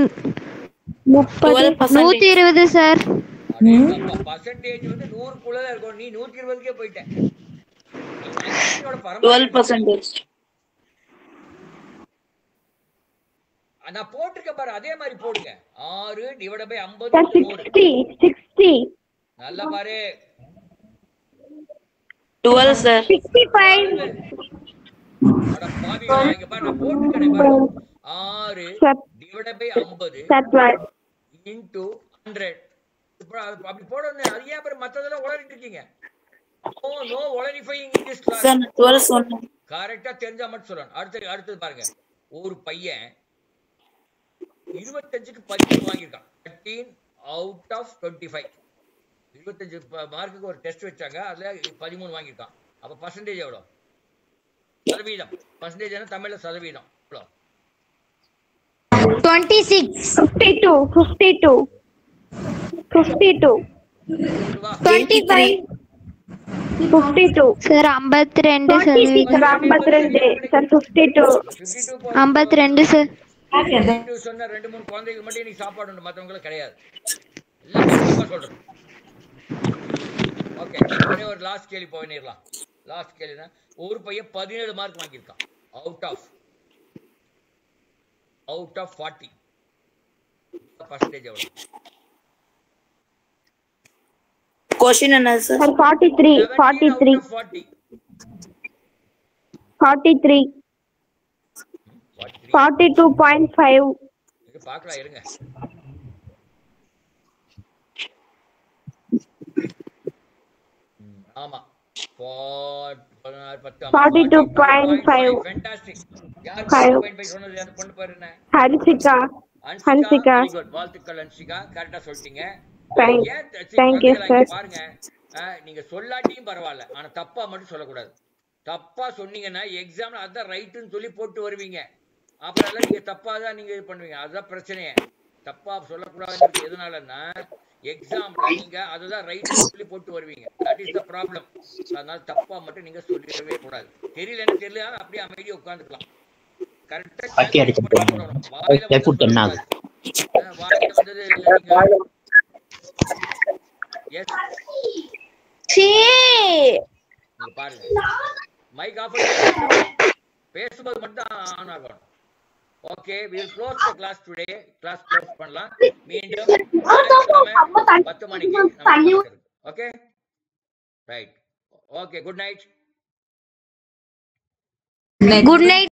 120 sir. பர்சன்டேஜ் வந்து 100க்குள்ள தான் இருக்கும். நீ 120க்கே போயிட்ட. 12%. நான் போட்டிருக்க பாரு அதே மாதிரி போடுங்க. 6 டிவைட் பை 50 60. நல்லா பாரு. 12 sir. 65. அட பாவிங்களா இங்க பாரு நான் போட்டுக்கறேன் பாரு. 6 டிவைட் பை 50 into 100. இப்போ அப்படி போடுங்க. அது ஏன் பாரு மத்ததெல்லாம் உளறிட்டு இருக்கீங்க? நோ உளறிஃபையிங் இன் திஸ் கிளாஸ். Sir 12 சொன்னேன். கரெக்ட்டா தெரிஞ்சா மட்டும் சொல்லணும். அடுத்து பாருங்க. ஒரு பையன் 25க்கு 13 வாங்கியிருக்கான். 13 out of 25. 25 மார்க்குக்கு ஒரு டெஸ்ட் வச்சாங்க. அதுல 13 வாங்கியிருக்கான். அப்ப பர்சன்டேஜ் எவ்வளவு? சதவீதம். பர்சன்டேஜ் என்ன தமிழ்ல சதவீதம். எவ்வளவு? 26. 52. 52. 52. 25. 52 சார் 52 சார் 52 சார் 52 52 சார் 52 சொன்ன 2-3 குழந்தைகளுக்கு மட்டும் நீ சாப்பாடு உண்டு, மற்றவங்களுக்கு கிடையாது. எல்லாம் சொல்றேன். ஓகே, ஒரே ஒரு லாஸ்ட் கேள்வி போயிடலாம். லாஸ்ட் கேள்வினா ஒரு பையன் 17 மார்க் வாங்கியிருக்கான் அவுட் ஆஃப் 40. பர்சன்டேஜ் எவ்வளவு? क्वेश्चन என்ன சார்? 43 43 43 42.5. இது பார்க்கலாம் இருங்க. ஆமா 42.5. ஃபேண்டாஸ்டிக். யார் 42.5 சொன்னது? அந்த பொண்ணு பேர் என்ன? ஹன்சிகா. வாழ்த்துக்கள் ஹன்சிகா, கரெக்டா சொல்லிட்டீங்க. Thank you sir. பாருங்க, நீங்க சொல்லாட்டியும் பரவாயில்ல, ஆனா தப்பா மட்டும் சொல்லக்கூடாது. தப்பா சொன்னீங்கன்னா எக்ஸாம்ல அதான் ரைட்டுன்னு சொல்லி போட்டு வருவீங்க. அப்புறம் நீங்க தப்பா தான் நீங்க இது பண்ணுவீங்க. அதுதான் பிரச்சனையே. தப்பா சொல்லக்கூடாதுங்கிறது எதனாலன்னா எக்ஸாம்ல நீங்க அதுதான் ரைட்டுன்னு சொல்லி போட்டு வருவீங்க. That is the problem. அதனால தப்பா மட்டும் நீங்க சொல்லிடவே கூடாது. தெரியலன்னு தெரியல, அப்படியே அமைதியா உட்காந்துக்கலாம். கரெக்டா வாயில வந்தது பாருங்க. மைக் ஆஃப் பேசும்போது மட்டும் ஆன் ஆகணும். Okay, we will close the class today. Class close பண்ணலாம். மீண்டும் 10 மணிக்கு okay right. Okay, good night. Good night.